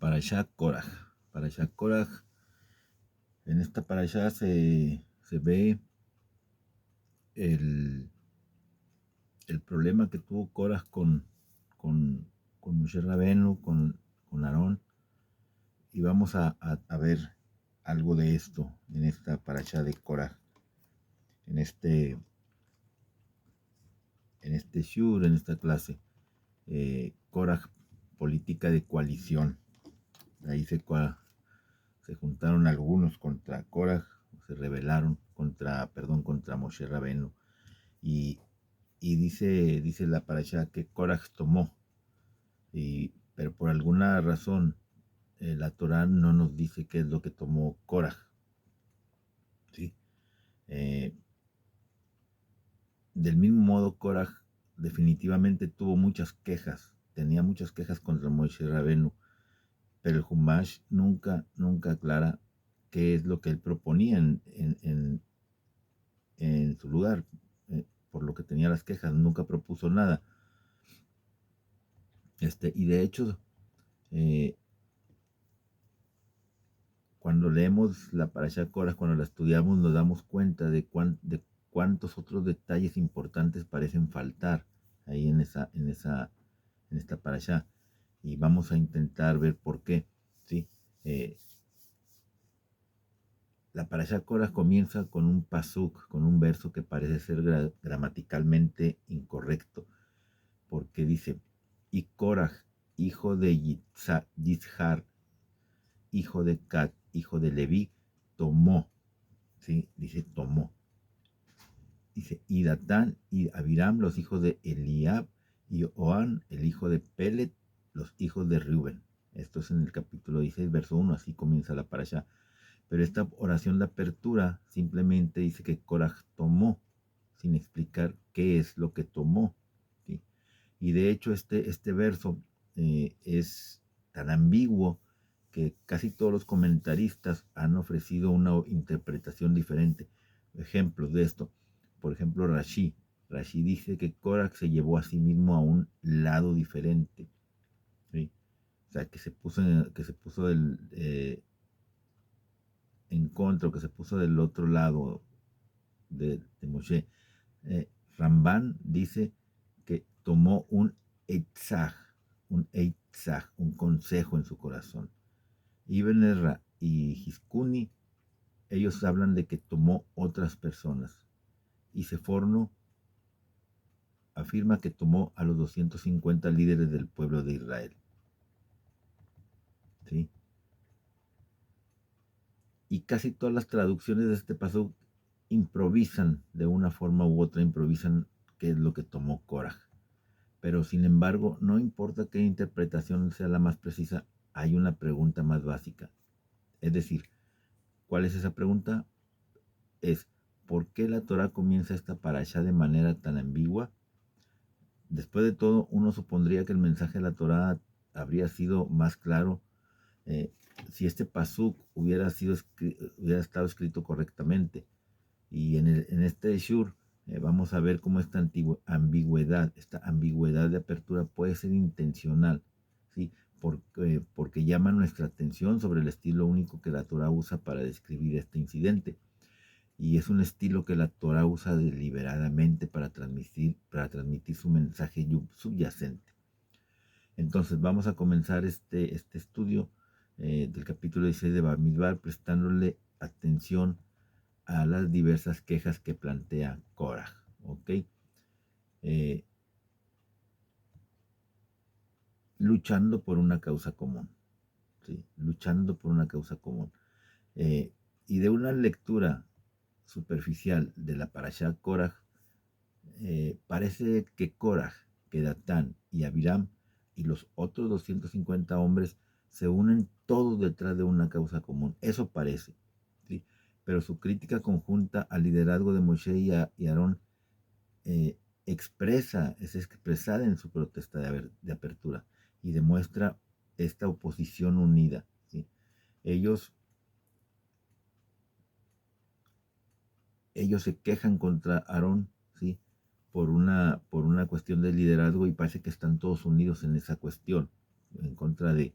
Parashá Koraj. Parashá Koraj, en esta parashá se ve el problema que tuvo Koraj con Moshe Rabenu, con Aarón, y vamos a ver algo de esto en esta parashá de Koraj, en este shur, en esta clase. Koraj, política de coalición. Ahí se juntaron algunos contra Koraj, se rebelaron contra Moshe Rabenu, y dice la parashá que Koraj tomó, pero por alguna razón la Torá no nos dice qué es lo que tomó Koraj, ¿sí? Del mismo modo, Koraj definitivamente tuvo muchas quejas, tenía muchas quejas contra Moshe Rabenu, pero el Humash nunca aclara qué es lo que él proponía en su lugar, por lo que tenía las quejas, nunca propuso nada. Y de hecho, cuando leemos la Parashá Koraj, cuando la estudiamos, nos damos cuenta de cuántos otros detalles importantes parecen faltar ahí en esta Parashá, y vamos a intentar ver por qué, ¿sí? La Parashá Koraj comienza con un pasuk, con un verso que parece ser gramaticalmente incorrecto, porque dice: y Koraj, hijo de Yitzhar, hijo de Cat, hijo de Leví, tomó, ¿sí? Dice tomó. Dice, y Datán y Abiram, los hijos de Eliab, y Oán, el hijo de Pelet, los hijos de Reuben. Esto es en el capítulo 16, verso 1, así comienza la parashá. Pero esta oración de apertura simplemente dice que Koraj tomó, sin explicar qué es lo que tomó, ¿sí? Y de hecho este verso es tan ambiguo que casi todos los comentaristas han ofrecido una interpretación diferente. Ejemplos de esto: por ejemplo, Rashi dice que Koraj se llevó a sí mismo a un lado diferente, ¿sí? O sea, que se puso en contra, que se puso del otro lado de Moshe. Ramban dice que tomó un eitzaj, un consejo en su corazón. Ibn Ezra y Hiskuni, ellos hablan de que tomó otras personas, y Seforno afirma que tomó a los 250 líderes del pueblo de Israel, ¿sí? Y casi todas las traducciones de este paso improvisan de una forma u otra, improvisan qué es lo que tomó Koraj. Pero sin embargo, no importa qué interpretación sea la más precisa, hay una pregunta más básica. Es decir, ¿cuál es esa pregunta? Es, ¿por qué la Torá comienza esta parashá de manera tan ambigua? Después de todo, uno supondría que el mensaje de la Torá habría sido más claro si este pasuk hubiera estado escrito correctamente. Y en este shur vamos a ver cómo esta ambigüedad de apertura puede ser intencional, ¿sí? Porque llama nuestra atención sobre el estilo único que la Torá usa para describir este incidente. Y es un estilo que la Torá usa deliberadamente para transmitir su mensaje subyacente. Entonces vamos a comenzar este estudio del capítulo 16 de Bamidbar, prestándole atención a las diversas quejas que plantea Koraj, ¿ok? Luchando por una causa común, ¿sí? Luchando por una causa común. Y de una lectura superficial de la parashá Koraj, parece que Koraj, que Datán y Abiram y los otros 250 hombres se unen todos detrás de una causa común. Eso parece, ¿sí? Pero su crítica conjunta al liderazgo de Moshe y Aarón es expresada en su protesta de apertura, y demuestra esta oposición unida, ¿sí? Ellos se quejan contra Aarón, ¿sí? por una cuestión de liderazgo, y parece que están todos unidos en esa cuestión, en contra de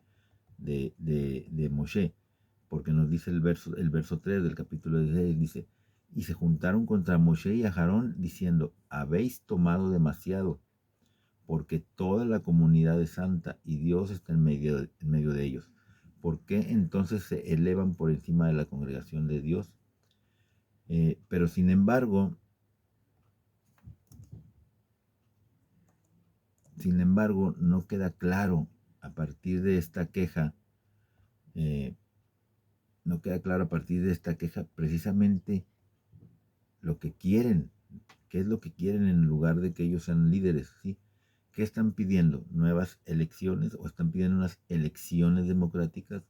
de Moshe, porque nos dice el verso 3 del capítulo 16, dice, y se juntaron contra Moshe y a Aarón diciendo, habéis tomado demasiado, porque toda la comunidad es santa y Dios está en medio de ellos. ¿Por qué entonces se elevan por encima de la congregación de Dios? Pero sin embargo, no queda claro a partir de esta queja, eh, no queda claro a partir de esta queja precisamente lo que quieren, qué es lo que quieren en lugar de que ellos sean líderes, ¿sí? ¿Qué están pidiendo? ¿Nuevas elecciones o están pidiendo unas elecciones democráticas?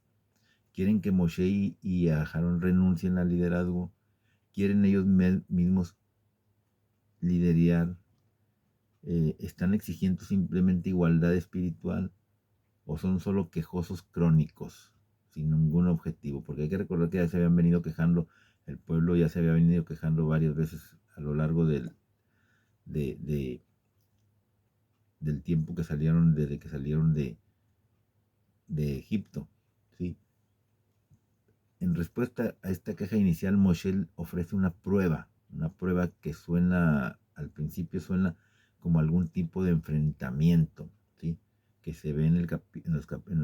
¿Quieren que Moshe y Aarón renuncien al liderazgo? ¿Quieren ellos mismos liderar? ¿Están exigiendo simplemente igualdad espiritual o son solo quejosos crónicos sin ningún objetivo? Porque hay que recordar que ya se habían venido quejando, el pueblo ya se había venido quejando varias veces a lo largo de, de- del tiempo que salieron, desde que salieron de Egipto, ¿sí? En respuesta a esta queja inicial, Moshe ofrece una prueba que suena, al principio suena como algún tipo de enfrentamiento, ¿sí? Que se ve en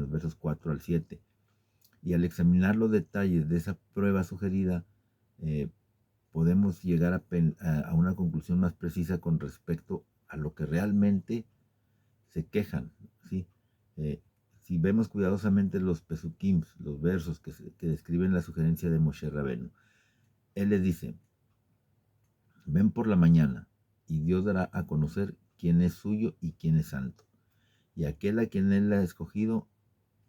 los versos 4 al 7. Y al examinar los detalles de esa prueba sugerida, eh, podemos llegar a una conclusión más precisa con respecto a lo que realmente se quejan, ¿sí? Eh, si vemos cuidadosamente los pesukim, los versos que describen la sugerencia de Moshe Rabenu, él les dice, ven por la mañana y Dios dará a conocer quién es suyo y quién es santo. Y aquel a quien él ha escogido,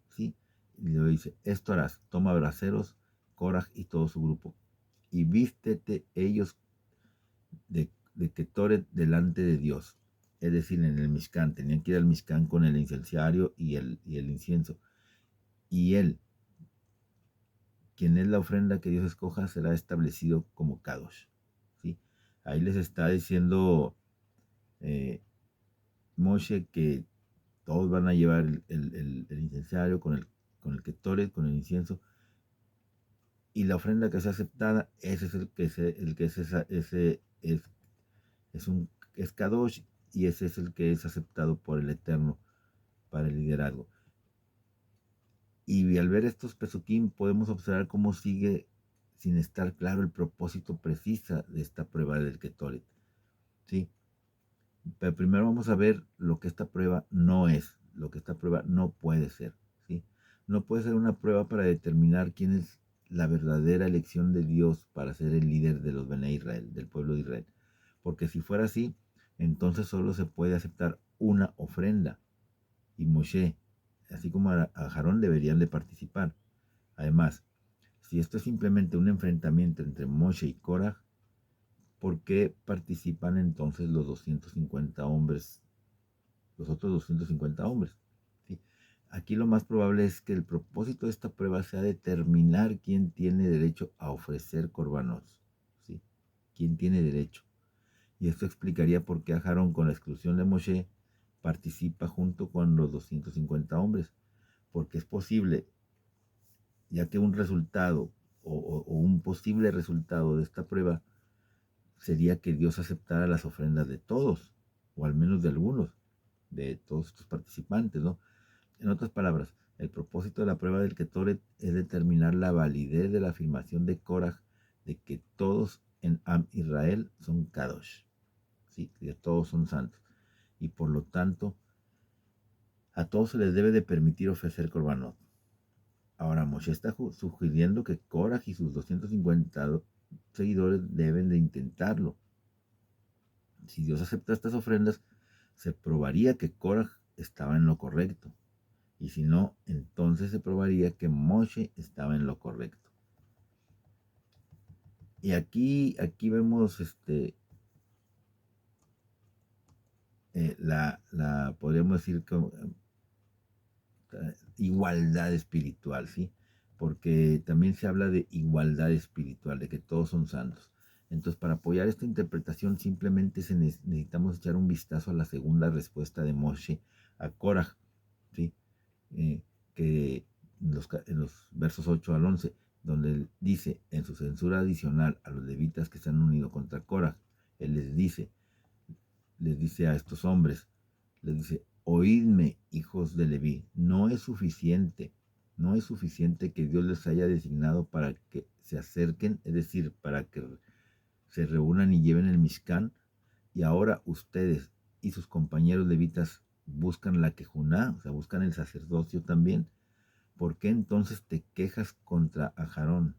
¿sí? Y le dice, esto harás, toma braceros, Korah y todo su grupo, y vístete ellos de Ketoret delante de Dios. Es decir, en el Mishkan, tenían que ir al Mishkan con el incenciario y el incienso. Y él, quien es la ofrenda que Dios escoja, será establecido como Kadosh. ¿Sí? Ahí les está diciendo eh, Moshe que todos van a llevar el incenciario con el Ketoret, con el incienso, y la ofrenda que sea aceptada, ese es el que es Kadosh, y ese es el que es aceptado por el Eterno para el liderazgo. Y al ver estos pesukim podemos observar cómo sigue sin estar claro el propósito preciso de esta prueba del Ketoret. ¿Sí? Pero primero vamos a ver lo que esta prueba no es, lo que esta prueba no puede ser. ¿Sí? No puede ser una prueba para determinar quién es la verdadera elección de Dios para ser el líder de los Bene Israel, del pueblo de Israel. Porque si fuera así, entonces solo se puede aceptar una ofrenda. Y Moshe, así como a Aarón, deberían de participar. Además, si esto es simplemente un enfrentamiento entre Moshe y Korah, ¿por qué participan entonces los 250 hombres, los otros 250 hombres? ¿Sí? Aquí lo más probable es que el propósito de esta prueba sea determinar quién tiene derecho a ofrecer corbanos. ¿Sí? ¿Quién tiene derecho? Y esto explicaría por qué Aarón, con la exclusión de Moshe, participa junto con los 250 hombres. Porque es posible, ya que un resultado o un posible resultado de esta prueba sería que Dios aceptara las ofrendas de todos, o al menos de algunos, de todos estos participantes, ¿no? En otras palabras, el propósito de la prueba del Ketoret es determinar la validez de la afirmación de Korah de que todos en Am Israel son Kadosh, ¿sí? Que todos son santos, y por lo tanto a todos se les debe de permitir ofrecer korbanot. Ahora Moshe está sugiriendo que Korah y sus 250 seguidores deben de intentarlo. Si Dios acepta estas ofrendas, se probaría que Korah estaba en lo correcto. Y si no, entonces se probaría que Moshe estaba en lo correcto. Y aquí vemos podríamos decir, igualdad espiritual, ¿sí? Porque también se habla de igualdad espiritual, de que todos son santos. Entonces, para apoyar esta interpretación, simplemente necesitamos echar un vistazo a la segunda respuesta de Moshe a Korah, ¿sí? Eh, que en los versos 8 al 11, donde él dice en su censura adicional a los levitas que se han unido contra Coraj, él les dice a estos hombres, les dice, oídme, hijos de Leví, no es suficiente que Dios les haya designado para que se acerquen, es decir, para que se reúnan y lleven el Mishkan, y ahora ustedes y sus compañeros levitas buscan la Kejuná, o sea, buscan el sacerdocio también. ¿Por qué entonces te quejas contra Aharón?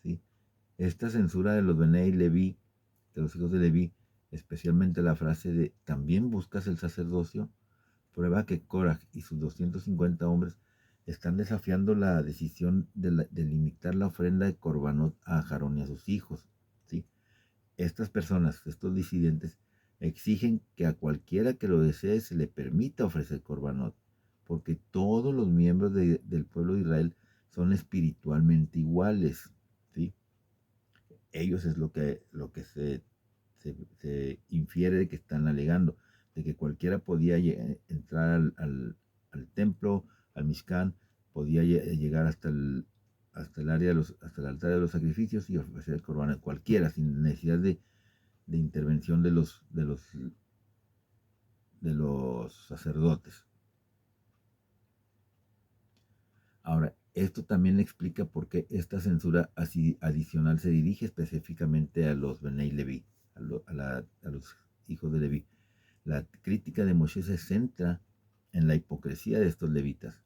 ¿Sí? Esta censura de los Benei Leví, de los hijos de Leví, especialmente la frase de ¿también buscas el sacerdocio?, prueba que Korah y sus 250 hombres están desafiando la decisión de limitar la ofrenda de Corbanot a Aharón y a sus hijos. ¿Sí? Estas personas, estos disidentes, exigen que a cualquiera que lo desee se le permita ofrecer Corbanot, porque todos los miembros del pueblo de Israel son espiritualmente iguales. ¿Sí? Ellos es lo que se infiere de que están alegando, de que cualquiera podía entrar al templo, al Mishkan, podía llegar hasta el área hasta el altar de los sacrificios y ofrecer el Corban, cualquiera, sin necesidad de intervención de los sacerdotes. Ahora, esto también explica por qué esta censura adicional se dirige específicamente a los Benei Leví, a los hijos de Leví. La crítica de Moshe se centra en la hipocresía de estos levitas,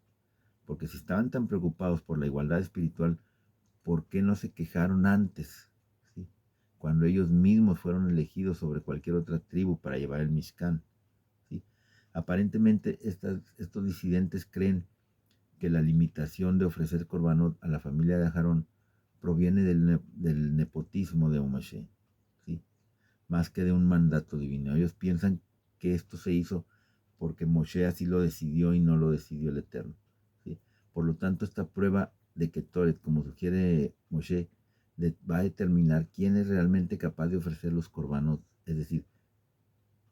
porque si estaban tan preocupados por la igualdad espiritual, ¿por qué no se quejaron antes? ¿Sí? Cuando ellos mismos fueron elegidos sobre cualquier otra tribu para llevar el Mishkan. ¿Sí? Aparentemente estos disidentes creen que la limitación de ofrecer Corbanot a la familia de Aarón proviene del nepotismo de Moshe, ¿sí? Más que de un mandato divino. Ellos piensan que esto se hizo porque Moshe así lo decidió y no lo decidió el Eterno, ¿sí? Por lo tanto, esta prueba de que Toret, como sugiere Moshe, va a determinar quién es realmente capaz de ofrecer los Corbanot, es decir,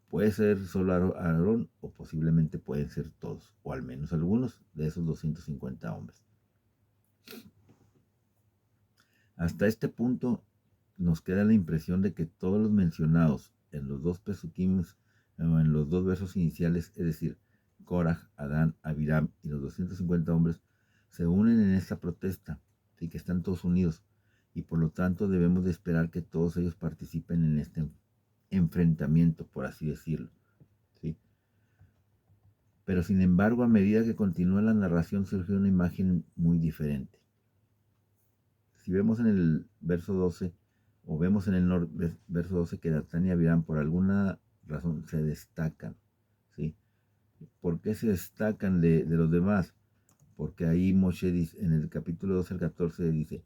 puede ser solo Aarón o posiblemente pueden ser todos, o al menos algunos de esos 250 hombres. Hasta este punto nos queda la impresión de que todos los mencionados en los dos pesukim, en los dos versos iniciales, es decir, Korah, Adán, Abiram y los 250 hombres, se unen en esta protesta, y que están todos unidos, y por lo tanto debemos de esperar que todos ellos participen en este enfrentamiento, por así decirlo. ¿Sí? Pero sin embargo, a medida que continúa la narración, surge una imagen muy diferente. Si vemos en el verso 12, o vemos en el verso 12 que Datán y Abiram por alguna razón se destacan. ¿Sí? ¿Por qué se destacan de los demás? Porque ahí Moshe dice, en el capítulo 12 al 14 dice,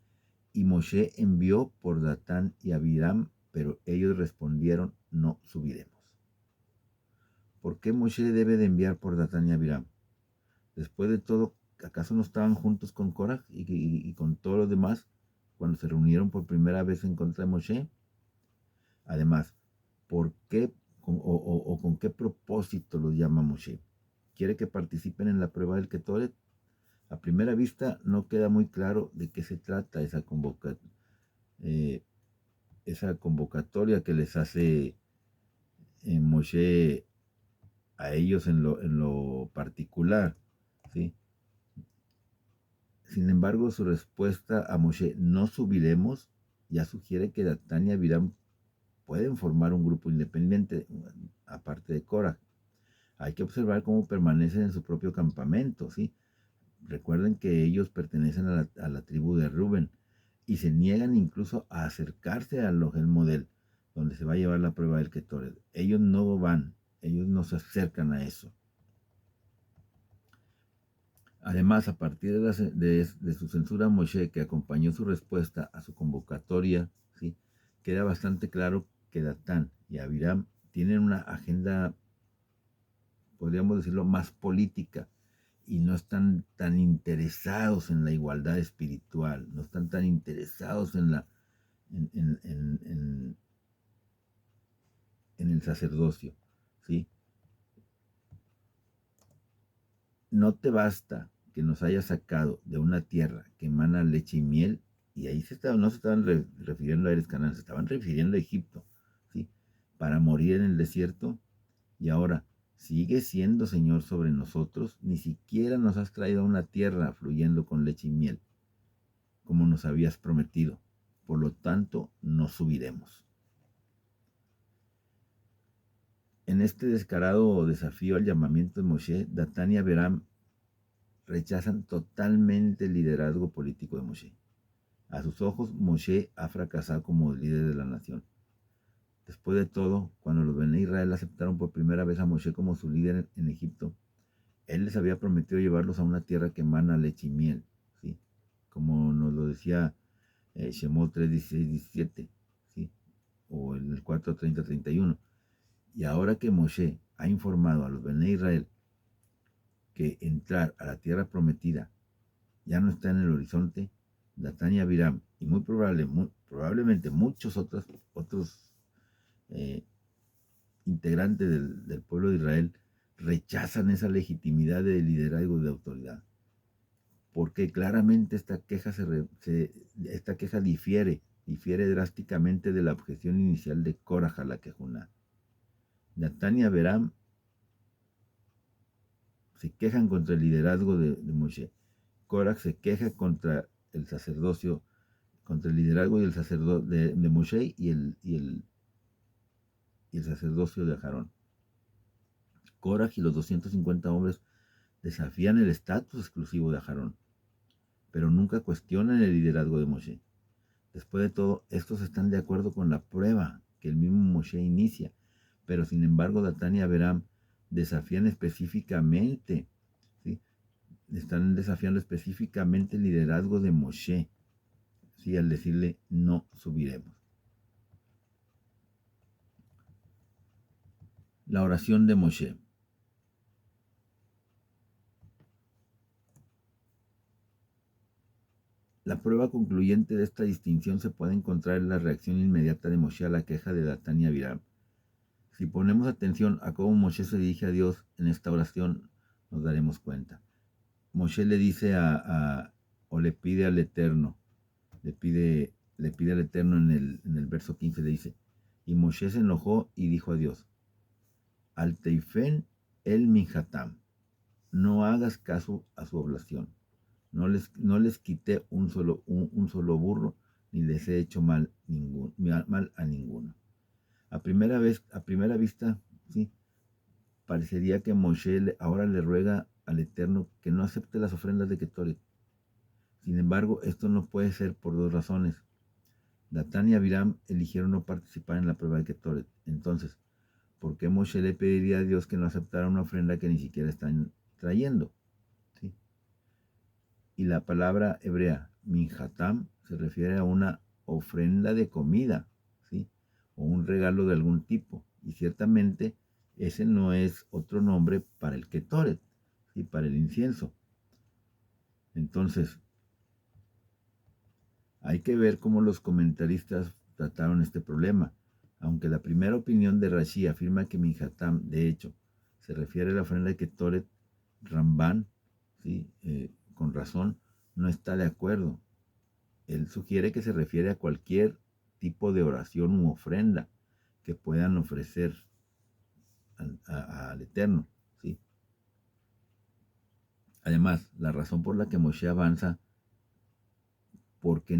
y Moshe envió por Datán y Abiram, pero ellos respondieron, no subiremos. ¿Por qué Moshe debe de enviar por Datán y Abiram? Después de todo, ¿acaso no estaban juntos con Korah y con todos los demás cuando se reunieron por primera vez en contra de Moshe? Además, ¿por qué o con qué propósito los llama Moshe? ¿Quiere que participen en la prueba del Ketoret? A primera vista no queda muy claro de qué se trata esa convocatoria que les hace Moshe a ellos en lo particular, ¿sí? Sin embargo, su respuesta a Moshe, no subiremos, ya sugiere que Datán y Abiram pueden formar un grupo independiente, aparte de Korah. Hay que observar cómo permanecen en su propio campamento, ¿sí? Recuerden que ellos pertenecen a la tribu de Rubén y se niegan incluso a acercarse al Ohel Model, donde se va a llevar la prueba del Ketoret. Ellos no van, ellos no se acercan a eso. Además, a partir de su censura a Moshe, que acompañó su respuesta a su convocatoria, ¿sí?, queda bastante claro que Datán y Abiram tienen una agenda, podríamos decirlo, más política, y no están tan interesados en la igualdad espiritual, no están tan interesados en el sacerdocio, ¿sí? No te basta que nos haya sacado de una tierra que emana leche y miel, y ahí no se estaban refiriendo a Eres Canaán, se estaban refiriendo a Egipto, ¿sí? Para morir en el desierto, y ahora sigue siendo Señor sobre nosotros, ni siquiera nos has traído a una tierra fluyendo con leche y miel, como nos habías prometido. Por lo tanto, no subiremos. En este descarado desafío al llamamiento de Moshe, Datán y Abiram rechazan totalmente el liderazgo político de Moshe. A sus ojos, Moshe ha fracasado como líder de la nación. Después de todo, cuando los Bene Israel aceptaron por primera vez a Moshe como su líder en Egipto, él les había prometido llevarlos a una tierra que emana leche y miel, ¿sí? Como nos lo decía Shemot 3, 16, 17, ¿sí? O en el 4, 30, 31. Y ahora que Moshe ha informado a los Bene Israel que entrar a la tierra prometida ya no está en el horizonte, Datán y Abiram, y probablemente muchos otros integrantes del pueblo de Israel, rechazan esa legitimidad de liderazgo y de autoridad. Porque claramente esta queja difiere drásticamente de la objeción inicial de Korah a la quejuna. Datán y Abiram se quejan contra el liderazgo de Moshe. Korah se queja contra el sacerdocio, contra el liderazgo y el sacerdocio de Moshe y el sacerdocio de Aarón. Korah y los 250 hombres desafían el estatus exclusivo de Aarón, pero nunca cuestionan el liderazgo de Moshe. Después de todo, estos están de acuerdo con la prueba que el mismo Moshe inicia, pero sin embargo Datán y Abiram desafían específicamente, ¿sí? Están desafiando específicamente el liderazgo de Moshe, ¿sí? Al decirle no subiremos. La oración de Moshe. La prueba concluyente de esta distinción se puede encontrar en la reacción inmediata de Moshe a la queja de Datán y Abiram. Si ponemos atención a cómo Moshe se dirige a Dios en esta oración, nos daremos cuenta. Moshe le dice o le pide al Eterno, le pide al Eterno en el verso 15, le dice, y Moshe se enojó y dijo a Dios, al Teifen el Minhatam, no hagas caso a su oblación. No les quité un solo burro, ni les he hecho mal a ninguno. A primera vista, sí, parecería que Moshe ahora le ruega al Eterno que no acepte las ofrendas de Ketoret. Sin embargo, esto no puede ser por dos razones. Datán y Abiram eligieron no participar en la prueba de Ketoret. Entonces, ¿por qué Moshe le pediría a Dios que no aceptara una ofrenda que ni siquiera están trayendo? ¿Sí? Y la palabra hebrea minhatam se refiere a una ofrenda de comida, ¿sí? O un regalo de algún tipo. Y ciertamente ese no es otro nombre para el ketoret, ¿sí? Para el incienso. Entonces, hay que ver cómo los comentaristas trataron este problema. Aunque la primera opinión de Rashi afirma que minhatam, de hecho, se refiere a la ofrenda de ketoret, Ramban, ¿sí? Con razón, no está de acuerdo. Él sugiere que se refiere a cualquier tipo de oración u ofrenda que puedan ofrecer al Eterno, ¿sí? Además, la razón por la que Moshe avanza porque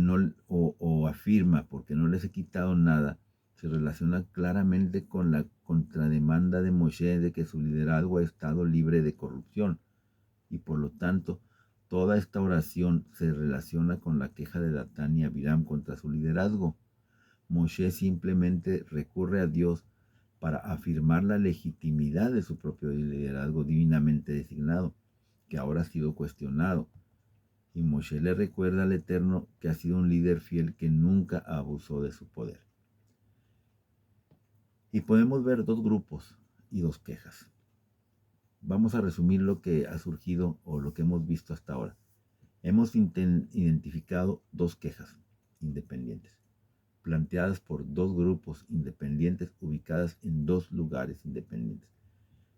o afirma porque no les he quitado nada se relaciona claramente con la contrademanda de Moshe de que su liderazgo ha estado libre de corrupción y por lo tanto toda esta oración se relaciona con la queja de Datán y Abiram contra su liderazgo. Moshe simplemente recurre a Dios para afirmar la legitimidad de su propio liderazgo divinamente designado, que ahora ha sido cuestionado. Y Moshe le recuerda al Eterno que ha sido un líder fiel que nunca abusó de su poder. Y podemos ver dos grupos y dos quejas. Vamos a resumir lo que ha surgido o lo que hemos visto hasta ahora. Hemos identificado dos quejas independientes, planteadas por dos grupos independientes ubicadas en dos lugares independientes.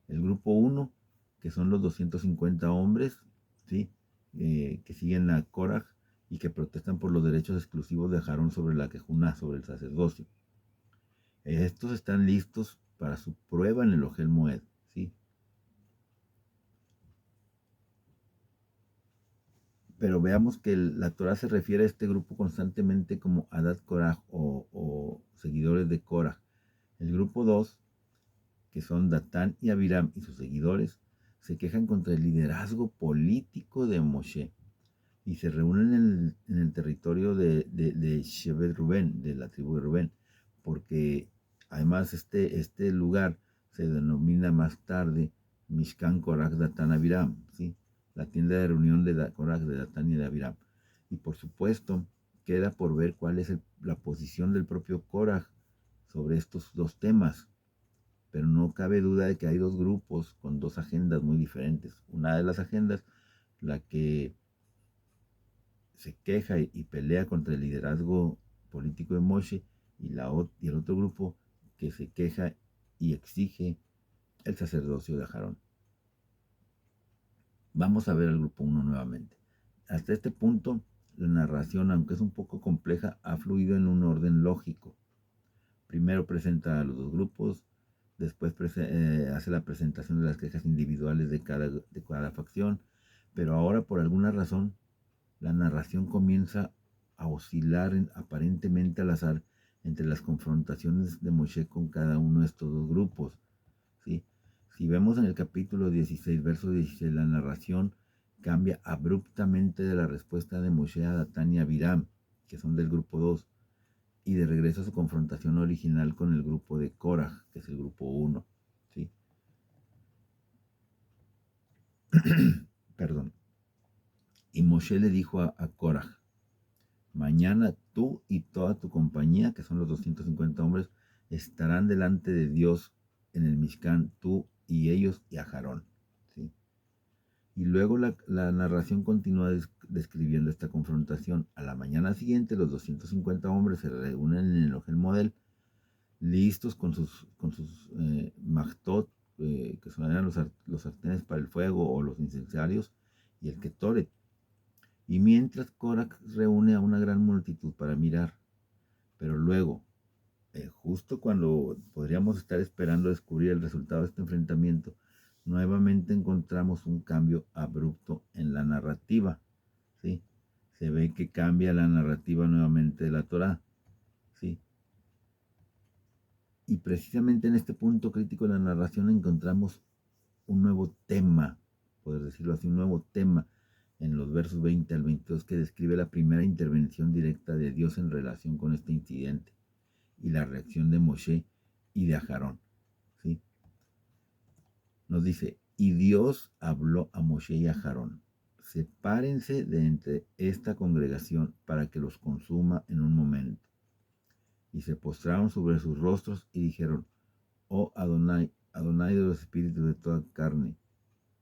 El grupo 1, que son los 250 hombres, ¿sí? que siguen a Korah y que protestan por los derechos exclusivos de Aarón sobre la Quejuná, sobre el sacerdocio. Estos están listos para su prueba en el Ohel Moed, ¿sí? Pero veamos que la Torah se refiere a este grupo constantemente como Adad Korah o seguidores de Korah. El grupo 2, que son Datán y Abiram y sus seguidores, se quejan contra el liderazgo político de Moshe y se reúnen en el territorio de Shevet Rubén, de la tribu de Rubén, porque además este lugar se denomina más tarde Mishkan Korach Datán Abiram, ¿sí? La tienda de reunión de Korach, de Datán y de Abiram. Y por supuesto, queda por ver cuál es la posición del propio Korach sobre estos dos temas. Pero no cabe duda de que hay dos grupos con dos agendas muy diferentes. Una de las agendas, la que se queja y pelea contra el liderazgo político de Moshe, y el otro grupo que se queja y exige el sacerdocio de Aarón. Vamos a ver el grupo 1 nuevamente. Hasta este punto, la narración, aunque es un poco compleja, ha fluido en un orden lógico. Primero presenta a los dos grupos, después hace la presentación de las quejas individuales de cada facción, pero ahora por alguna razón la narración comienza a oscilar aparentemente al azar entre las confrontaciones de Moshe con cada uno de estos dos grupos, ¿sí? Si vemos en el capítulo 16, verso 16, la narración cambia abruptamente de la respuesta de Moshe a Datán y Abiram, que son del grupo 2, y de regreso a su confrontación original con el grupo de Korah, que es el grupo 1, ¿sí? Perdón. Y Moshe le dijo a Korah: mañana tú y toda tu compañía, que son los 250 hombres, estarán delante de Dios en el Mishkan, tú y ellos y Aarón, ¿sí? Y luego la narración continúa describiendo esta confrontación. A la mañana siguiente, los 250 hombres se reúnen en el Ohel Model, listos con sus magtot, que eran los sartenes para el fuego o los incensarios, y el ketoret. Y mientras Korah reúne a una gran multitud para mirar, pero luego, justo cuando podríamos estar esperando descubrir el resultado de este enfrentamiento, nuevamente encontramos un cambio abrupto en la narrativa, ¿sí? Se ve que cambia la narrativa nuevamente de la Torá, ¿sí? Y precisamente en este punto crítico de la narración encontramos un nuevo tema, poder decirlo así, un nuevo tema en los versos 20 al 22 que describe la primera intervención directa de Dios en relación con este incidente y la reacción de Moshe y de Aarón, ¿sí? Nos dice: y Dios habló a Moshe y a Aarón: sepárense de entre esta congregación para que los consuma en un momento. Y se postraron sobre sus rostros y dijeron: oh Adonai, Adonai de los espíritus de toda carne,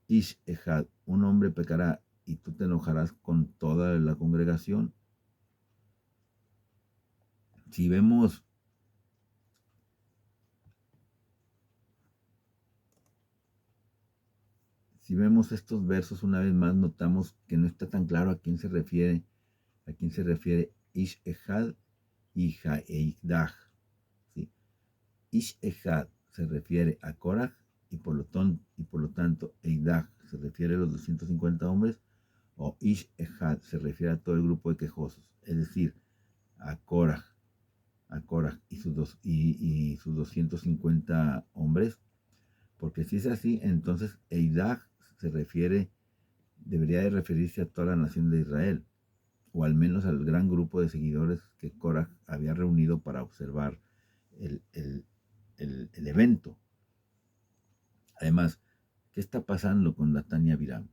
Ish Ejad, un hombre pecará y tú te enojarás con toda la congregación. Si vemos estos versos una vez más, notamos que no está tan claro a quién se refiere Ish Ejad y Jaeidah, ¿sí? Ish Ejad se refiere a Korah y por lo tanto Eidah se refiere a los 250 hombres, o Ish Ejad se refiere a todo el grupo de quejosos, es decir, a Korah y sus 250 hombres, porque si es así, entonces Eidah debería de referirse a toda la nación de Israel, o al menos al gran grupo de seguidores que Korah había reunido para observar el, el, el evento. Además, ¿qué está pasando con Datán y Abiram?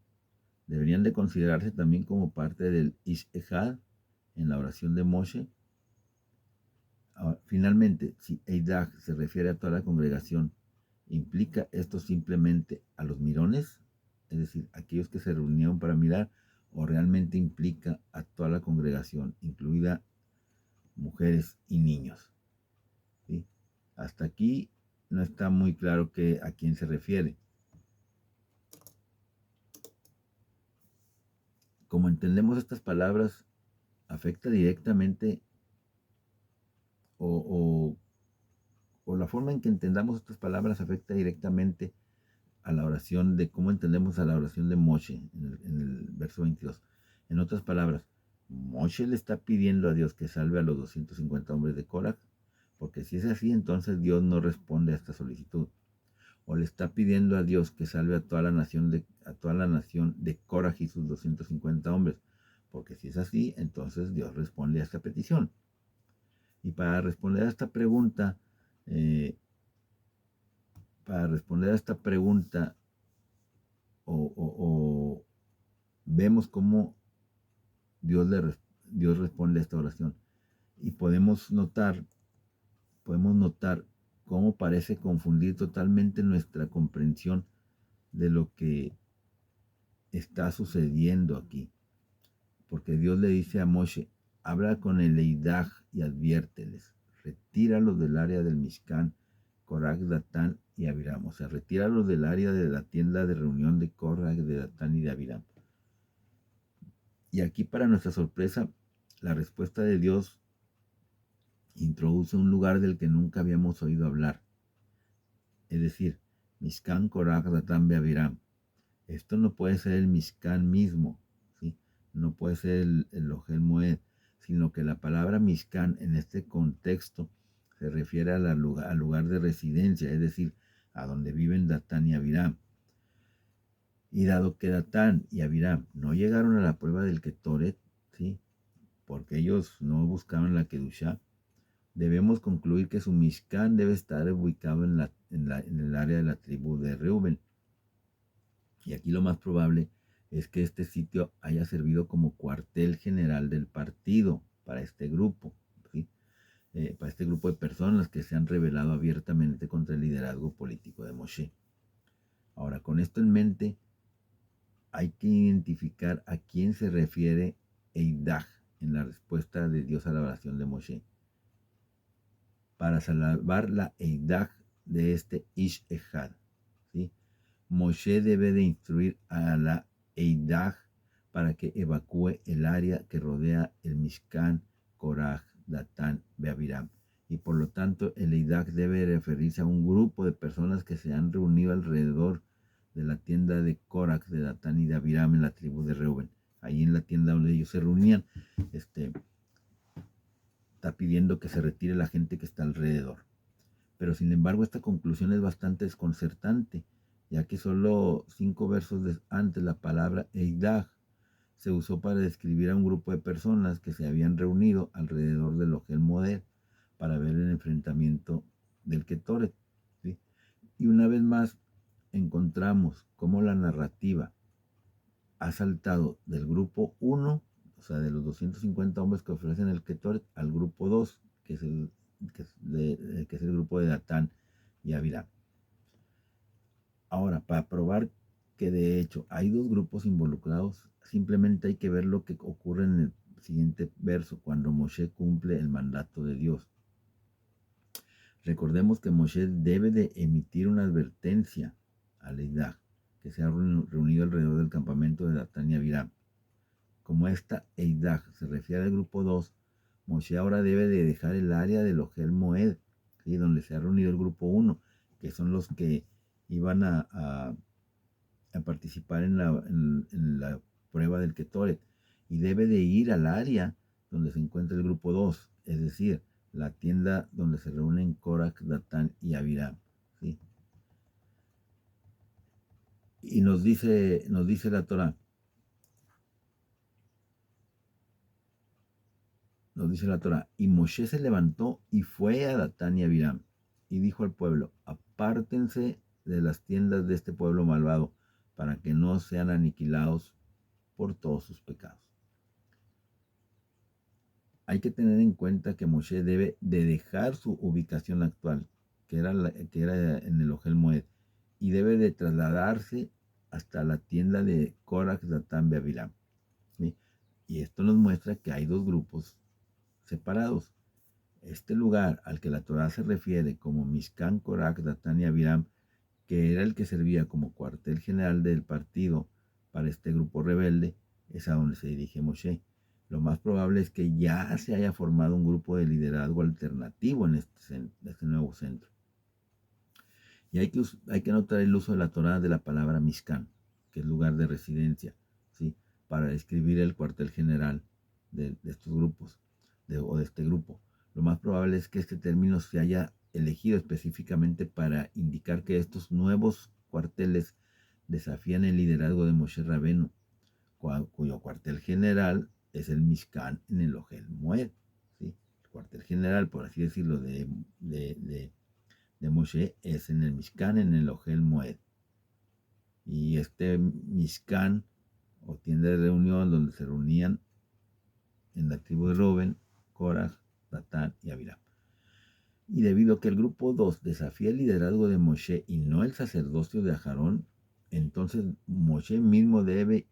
¿Deberían de considerarse también como parte del Ish Ejad en la oración de Moshe? Finalmente, si Eidah se refiere a toda la congregación, ¿implica esto simplemente a los mirones? Es decir, aquellos que se reunieron para mirar, o realmente implica a toda la congregación, incluida mujeres y niños, ¿sí? Hasta aquí no está muy claro a quién se refiere. como entendemos estas palabras, afecta directamente o, o la forma en que entendamos estas palabras afecta directamente a la oración de cómo entendemos a la oración de Moshe en el verso 22. En otras palabras, Moshe le está pidiendo a Dios que salve a los 250 hombres de Korah, porque si es así, entonces Dios no responde a esta solicitud. O le está pidiendo a Dios que salve a toda la nación de Korah y sus 250 hombres, porque si es así, entonces Dios responde a esta petición. Y para responder a esta pregunta, eh, o vemos cómo Dios responde a esta oración. Y podemos notar cómo parece confundir totalmente nuestra comprensión de lo que está sucediendo aquí. Porque Dios le dice a Moshe, habla con el Eidaj y adviérteles, retíralos del área del Mishkan, Korah, Datán y Abiram. O sea, retíralos del área de la tienda de reunión de Korah, de Datán y de Abiram. Y aquí, para nuestra sorpresa, la respuesta de Dios introduce un lugar del que nunca habíamos oído hablar. Es decir, Mishkan, Korah, Datán, Abiram. Esto no puede ser el Mishkan mismo, ¿sí? No puede ser el Ohel Moed, sino que la palabra Mishkan en este contexto se refiere al lugar de residencia, es decir, a donde viven Datán y Abiram. Y dado que Datán y Abiram no llegaron a la prueba del Ketoret, ¿sí? Porque ellos no buscaban la Kedushá, debemos concluir que su Mishkan debe estar ubicado en el área de la tribu de Reuben. Y aquí lo más probable es que este sitio haya servido como cuartel general del partido para este grupo, ¿sí? Para este grupo de personas que se han rebelado abiertamente contra el liderazgo político de Moshe. Ahora, con esto en mente, hay que identificar a quién se refiere Eidaj en la respuesta de Dios a la oración de Moshe. Para salvar la Eidaj de este Ish Ejad, ¿sí? Moshe debe de instruir a la Eidaj para que evacúe el área que rodea el Mishkan, Korah, Datán, Abiram. Y por lo tanto, el Eidaj debe referirse a un grupo de personas que se han reunido alrededor de la tienda de Korah, de Datán y de Abiram en la tribu de Reuben. Ahí en la tienda donde ellos se reunían, está pidiendo que se retire la gente que está alrededor. Pero sin embargo, esta conclusión es bastante desconcertante, ya que solo 5 versos antes la palabra Eidaj se usó para describir a un grupo de personas que se habían reunido alrededor del Ohel Moed para ver el enfrentamiento del Ketoret, ¿sí? Y una vez más encontramos cómo la narrativa ha saltado del grupo 1, o sea, de los 250 hombres que ofrecen el Ketoret, al grupo 2, que es el grupo de Datán y Abiram. Ahora, para probar que de hecho hay dos grupos involucrados, simplemente hay que ver lo que ocurre en el siguiente verso, cuando Moshe cumple el mandato de Dios. Recordemos que Moshe debe de emitir una advertencia a Eidaj, que se ha reunido alrededor del campamento de Datán y Abiram. Como esta Eidaj se refiere al grupo 2, Moshe ahora debe de dejar el área del Ohel Moed, ¿sí? Donde se ha reunido el grupo 1, que son los que iban a participar en la prueba del Ketoret, y debe de ir al área donde se encuentra el grupo 2, es decir, la tienda donde se reúnen Korah, Datán y Abiram, ¿sí? Y nos dice la Torá, y Moshe se levantó y fue a Datán y Abiram, y dijo al pueblo, apártense de las tiendas de este pueblo malvado, para que no sean aniquilados por todos sus pecados. Hay que tener en cuenta que Moshe debe de dejar su ubicación actual, que era en el Ohel Moed, y debe de trasladarse hasta la tienda de Korah, Datán, Abiram, ¿sí? Y esto nos muestra que hay dos grupos separados. Este lugar al que la Torá se refiere como Mishkan, Korah, Datán y Abiram, que era el que servía como cuartel general del partido para este grupo rebelde, es a donde se dirige Moshe. Lo más probable es que ya se haya formado un grupo de liderazgo alternativo en este nuevo centro. Y hay que notar el uso de la Torá de la palabra Mishkan, que es lugar de residencia, ¿sí? Para describir el cuartel general de estos grupos, o de este grupo. Lo más probable es que este término se haya elegido específicamente para indicar que estos nuevos cuarteles desafían el liderazgo de Moshe Rabenu, cuyo cuartel general es el Mishkan en el Ohel Moed, ¿sí? El cuartel general, por así decirlo, de Moshe es en el Mishkan, en el Ohel Moed. Y este Mishkan, o tienda de reunión, donde se reunían en la tribu de Rubén, Korah, Datán y Abiram. Y debido a que el grupo 2 desafía el liderazgo de Moshe y no el sacerdocio de Aarón, entonces Moshe mismo debe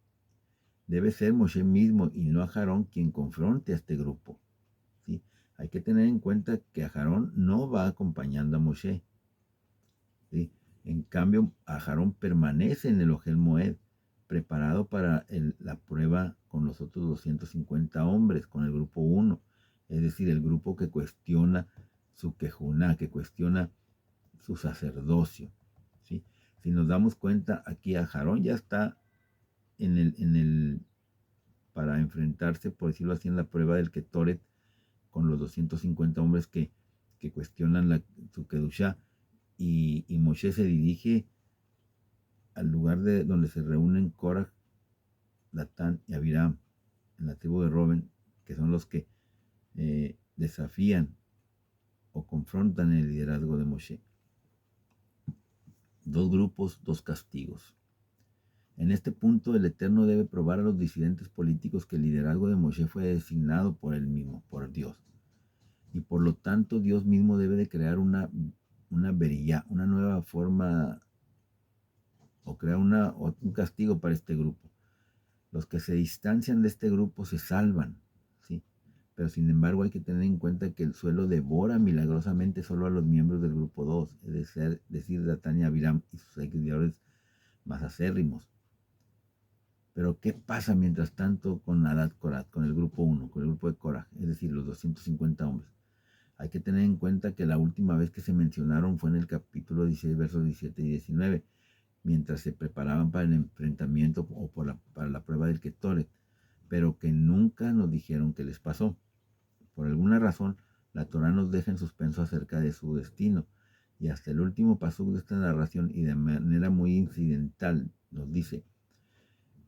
ser Moshe mismo y no Aarón quien confronte a este grupo, ¿sí? Hay que tener en cuenta que Aarón no va acompañando a Moshe, ¿sí? En cambio, Aarón permanece en el Ohel Moed, preparado para la prueba con los otros 250 hombres, con el grupo 1, es decir, el grupo que cuestiona su quejuná, que cuestiona su sacerdocio, ¿sí? Si nos damos cuenta, aquí Aarón ya está para enfrentarse, por decirlo así, en la prueba del Ketoret, con los 250 hombres que cuestionan su Kedushá, y Moshe se dirige al lugar donde se reúnen Korah, Datán y Abiram, en la tribu de Rubén, que son los que desafían o confrontan el liderazgo de Moshe. Dos grupos, dos castigos. En este punto, el Eterno debe probar a los disidentes políticos que el liderazgo de Moshe fue designado por él mismo, por Dios. Y por lo tanto, Dios mismo debe de crear una beriyá, una nueva forma, o crear un castigo para este grupo. Los que se distancian de este grupo se salvan, ¿sí? Pero sin embargo hay que tener en cuenta que el suelo devora milagrosamente solo a los miembros del grupo 2, es decir, Datán y Abiram y sus seguidores más acérrimos. Pero ¿qué pasa mientras tanto con Adad Korat, con el grupo 1, con el grupo de Korah, es decir, los 250 hombres? Hay que tener en cuenta que la última vez que se mencionaron fue en el capítulo 16, versos 17 y 19, mientras se preparaban para el enfrentamiento o para la prueba del Ketoret, pero que nunca nos dijeron qué les pasó. Por alguna razón, la Torá nos deja en suspenso acerca de su destino, y hasta el último pasuk de esta narración, y de manera muy incidental, nos dice: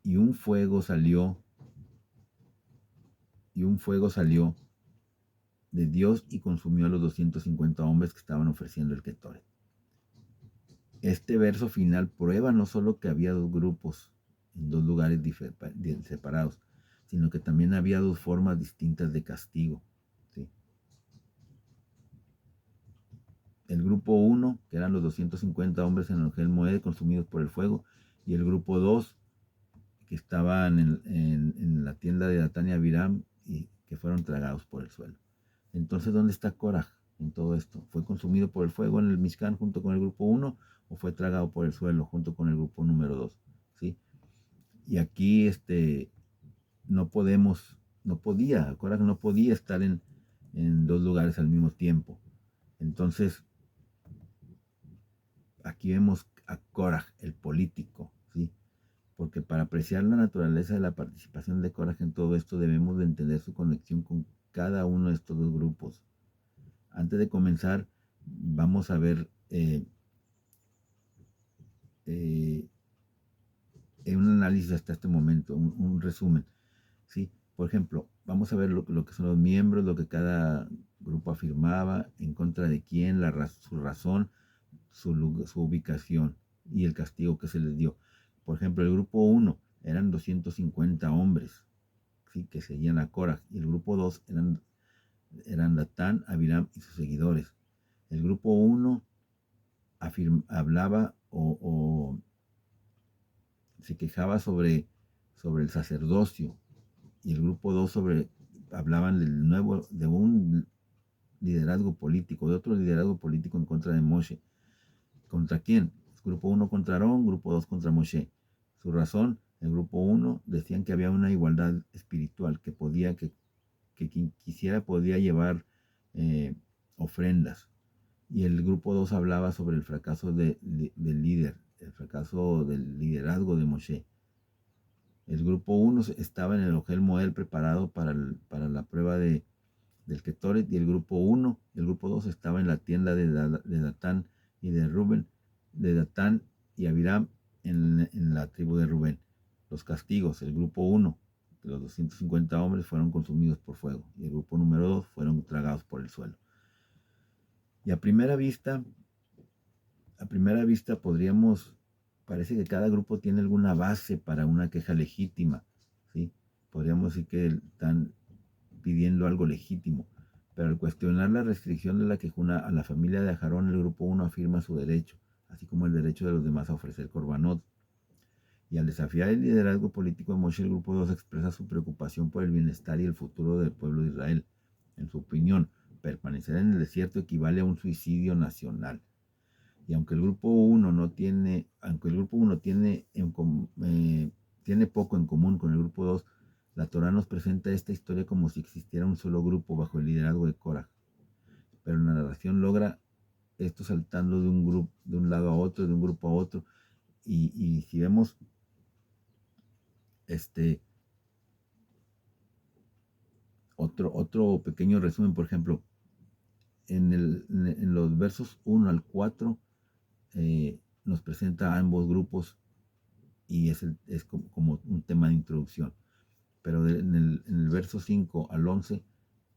y un fuego salió de Dios y consumió a los 250 hombres que estaban ofreciendo el Ketoret. Este verso final prueba no solo que había dos grupos en dos lugares separados, sino que también había dos formas distintas de castigo, ¿sí? El grupo 1, que eran los 250 hombres en el Ohel Moed consumidos por el fuego, y el grupo 2, que estaban en la tienda de Datán y Abiram y que fueron tragados por el suelo. Entonces, ¿dónde está Korah en todo esto? ¿Fue consumido por el fuego en el Mishkan junto con el grupo 1 o fue tragado por el suelo junto con el grupo número 2? ¿Sí? Y aquí Korah no podía estar en dos lugares al mismo tiempo. Entonces, aquí vemos a Korah, el político, ¿sí? Porque para apreciar la naturaleza de la participación de Korah en todo esto, debemos de entender su conexión con cada uno de estos dos grupos. Antes de comenzar, vamos a ver un análisis hasta este momento, un resumen, ¿sí? Por ejemplo, vamos a ver lo que son los miembros, lo que cada grupo afirmaba, en contra de quién, su razón, su ubicación y el castigo que se les dio. Por ejemplo, el grupo 1 eran 250 hombres, ¿sí?, que seguían a Korah, y el grupo 2 eran Datán, Abiram y sus seguidores. El grupo 1 hablaba o se quejaba sobre el sacerdocio, y el grupo 2 hablaban de un liderazgo político, de otro liderazgo político en contra de Moshe. ¿Contra quién? Grupo 1 contra Aarón, grupo 2 contra Moshe. Su razón, El grupo 1 decían que había una igualdad espiritual, que quien quisiera podía llevar ofrendas. Y el grupo 2 hablaba sobre el fracaso del líder, el fracaso del liderazgo de Moshe. El grupo 1 estaba en el Ohel Moed preparado para la prueba del Ketoret, y el grupo 2 estaba en la tienda de Datán y de Rubén, de Datán y Abiram en la tribu de Rubén. Los castigos: el grupo 1, los 250 hombres, fueron consumidos por fuego, y el grupo número 2 fueron tragados por el suelo. Y a primera vista parece que cada grupo tiene alguna base para una queja legítima, ¿sí? Podríamos decir que están pidiendo algo legítimo, pero al cuestionar la restricción de la quejuna a la familia de Ajarón, el grupo 1 afirma su derecho, así como el derecho de los demás a ofrecer korbanot. Y al desafiar el liderazgo político de Moshe, el grupo 2 expresa su preocupación por el bienestar y el futuro del pueblo de Israel. En su opinión, permanecer en el desierto equivale a un suicidio nacional. Y aunque el grupo 1 tiene poco en común con el grupo 2, la Torá nos presenta esta historia como si existiera un solo grupo bajo el liderazgo de Korah. Pero la narración logra esto saltando de un lado a otro, de un grupo a otro. Y si vemos otro pequeño resumen, por ejemplo, en los versos 1 al 4, nos presenta a ambos grupos, y es como un tema de introducción. Pero en el verso 5 al 11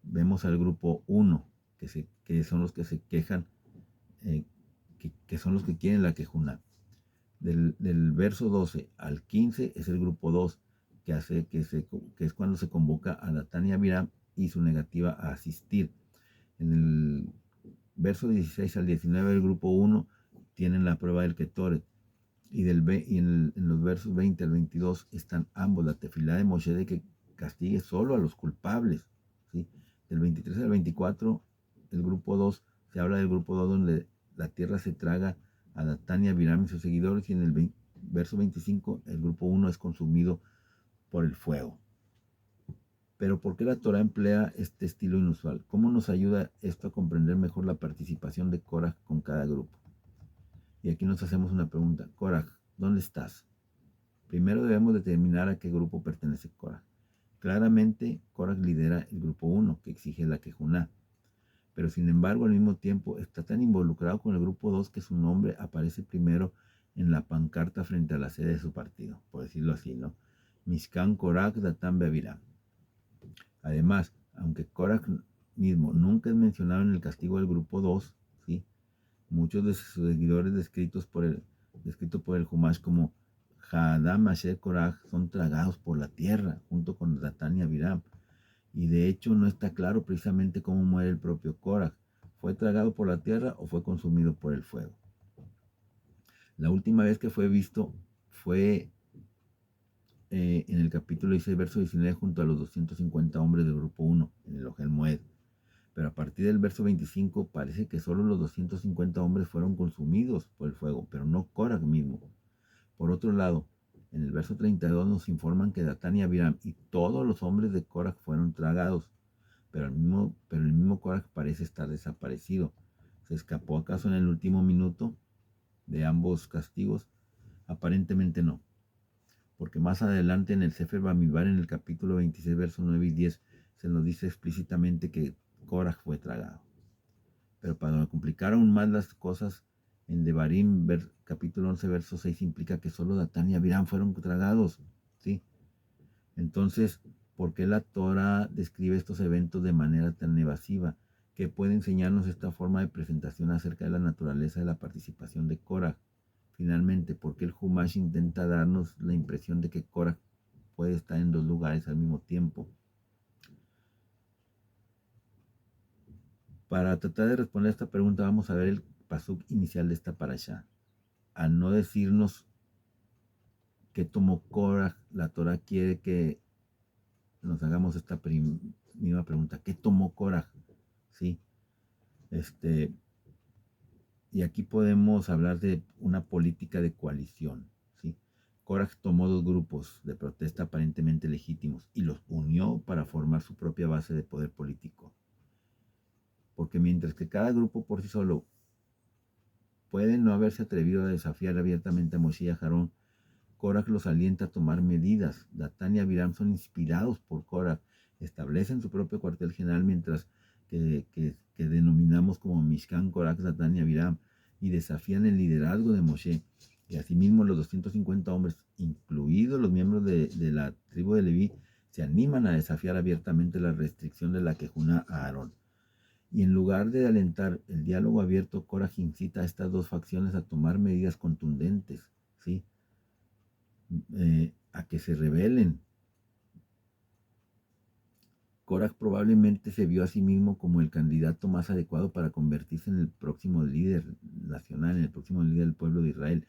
vemos al grupo 1, que son los que se quejan, que son los que quieren la quejuna. Del verso 12 al 15 es el grupo 2, que es cuando se convoca a Datán y Abiram y su negativa a asistir. En el verso 16 al 19 el grupo 1 tienen la prueba del Ketoret. Y en los versos 20 al 22 están ambos, la tefilá de Moshe de que castigue solo a los culpables, ¿sí? Del 23 al 24, el grupo 2, se habla del grupo 2 donde la tierra se traga a Datán y Abiram y sus seguidores, y en el verso 25 el grupo 1 es consumido por el fuego. Pero ¿por qué la Torá emplea este estilo inusual? ¿Cómo nos ayuda esto a comprender mejor la participación de Korah con cada grupo? Y aquí nos hacemos una pregunta. Korah, ¿dónde estás? Primero debemos determinar a qué grupo pertenece Korah. Claramente, Korah lidera el grupo 1, que exige la quejuná, pero sin embargo al mismo tiempo está tan involucrado con el grupo 2 que su nombre aparece primero en la pancarta frente a la sede de su partido, por decirlo así, ¿no? Mishkan Korah Datán Beavirá. Además, aunque Korah mismo nunca es mencionado en el castigo del grupo 2, ¿sí? Muchos de sus seguidores descritos por el Humash como Hadam Asher Korah son tragados por la tierra junto con Datán y Abiram. Y de hecho no está claro precisamente cómo muere el propio Korah. ¿Fue tragado por la tierra o fue consumido por el fuego? La última vez que fue visto fue en el capítulo 16, verso 19, junto a los 250 hombres del grupo 1, en el Ohel Moed. Pero a partir del verso 25 parece que solo los 250 hombres fueron consumidos por el fuego, pero no Korah mismo. Por otro lado, en el verso 32 nos informan que Datán y Abiram y todos los hombres de Korah fueron tragados, pero el mismo Korah parece estar desaparecido. ¿Se escapó acaso en el último minuto de ambos castigos? Aparentemente no, porque más adelante en el Sefer Bamidbar, en el capítulo 26, versos 9 y 10, se nos dice explícitamente que Korah fue tragado. Pero para complicar aún más las cosas, en Devarim, capítulo 11, verso 6, implica que solo Datán y Abiram fueron tragados, ¿sí? Entonces, ¿por qué la Torah describe estos eventos de manera tan evasiva? ¿Qué puede enseñarnos esta forma de presentación acerca de la naturaleza de la participación de Korah? Finalmente, ¿por qué el Humash intenta darnos la impresión de que Korah puede estar en dos lugares al mismo tiempo? Para tratar de responder a esta pregunta, vamos a ver el pasuk inicial de esta parashá. Al no decirnos qué tomó Korah, la Torah quiere que nos hagamos esta misma pregunta. ¿Qué tomó Korah? ¿Sí? Y aquí podemos hablar de una política de coalición, ¿sí? Korach tomó dos grupos de protesta aparentemente legítimos y los unió para formar su propia base de poder político. Porque mientras que cada grupo por sí solo puede no haberse atrevido a desafiar abiertamente a Moshe y a Aarón, Korach los alienta a tomar medidas. Datán y Abiram son inspirados por Korach, establecen su propio cuartel general mientras que denominamos como Mishkan, Korach, Datán y Abiram, y desafían el liderazgo de Moshe. Y asimismo los 250 hombres, incluidos los miembros de la tribu de Leví, se animan a desafiar abiertamente la restricción de la quejuna a Aarón. Y en lugar de alentar el diálogo abierto, Korach incita a estas dos facciones a tomar medidas contundentes, ¿sí? A que se rebelen. Korach probablemente se vio a sí mismo como el candidato más adecuado para convertirse en el próximo líder nacional, en el próximo líder del pueblo de Israel,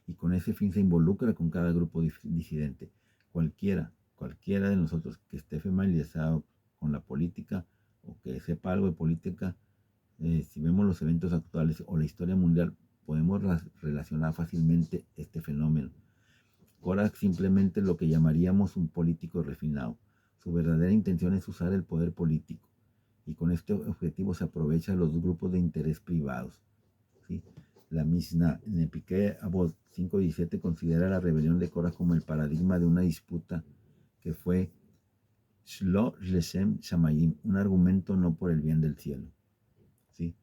y con ese fin se involucra con cada grupo disidente. Cualquiera de nosotros que esté familiarizado con la política o que sepa algo de política, si vemos los eventos actuales o la historia mundial, podemos relacionar fácilmente este fenómeno. Korach simplemente lo que llamaríamos un político refinado. Su verdadera intención es usar el poder político y con este objetivo se aprovecha de los grupos de interés privados, ¿sí? La Mishnah en el Pirkei Avot 5:17 considera la rebelión de Korach como el paradigma de una disputa que fue Shlo Leshem Shamayim, un argumento no por el bien del cielo, ¿sí?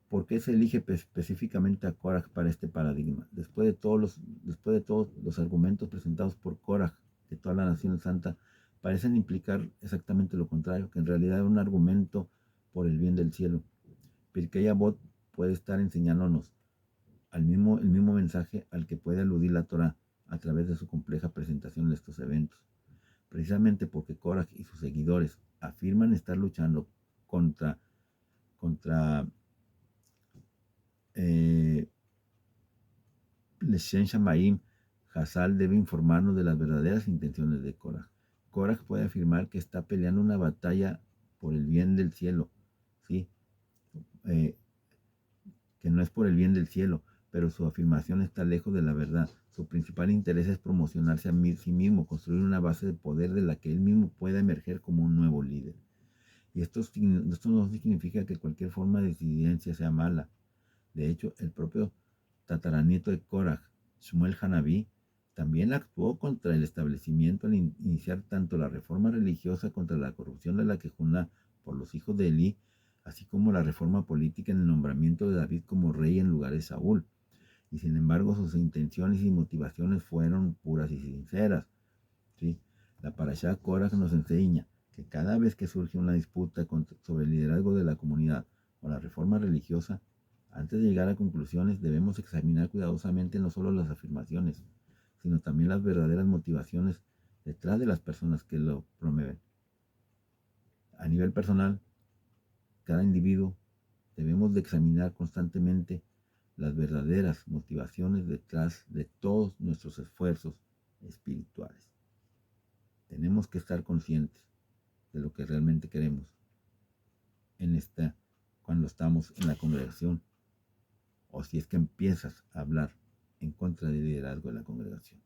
¿Por qué se elige específicamente a Korach para este paradigma? Después de todos los argumentos presentados por Korach, de toda la nación santa, parecen implicar exactamente lo contrario, que en realidad es un argumento por el bien del cielo. Pirkei Avot puede estar enseñándonos el mismo mensaje al que puede aludir la Torah a través de su compleja presentación de estos eventos. Precisamente porque Korach y sus seguidores afirman estar luchando contra Leshem Shamayim, Hazal debe informarnos de las verdaderas intenciones de Korach. Korach puede afirmar que está peleando una batalla por el bien del cielo, ¿sí? Que no es por el bien del cielo, pero su afirmación está lejos de la verdad. Su principal interés es promocionarse a sí mismo, construir una base de poder de la que él mismo pueda emerger como un nuevo líder. Y esto no significa que cualquier forma de disidencia sea mala. De hecho, el propio tataranieto de Korach, Shmuel Hanaví, también actuó contra el establecimiento al iniciar tanto la reforma religiosa contra la corrupción de la quejuna por los hijos de Elí, así como la reforma política en el nombramiento de David como rey en lugar de Saúl. Y sin embargo, sus intenciones y motivaciones fueron puras y sinceras, ¿sí? La Parashá Korach nos enseña que cada vez que surge una disputa sobre el liderazgo de la comunidad o la reforma religiosa, antes de llegar a conclusiones debemos examinar cuidadosamente no solo las afirmaciones, sino también las verdaderas motivaciones detrás de las personas que lo promueven. A nivel personal, cada individuo debemos de examinar constantemente las verdaderas motivaciones detrás de todos nuestros esfuerzos espirituales. Tenemos que estar conscientes de lo que realmente queremos cuando estamos en la congregación, o si es que empiezas a hablar en contra del liderazgo de la congregación.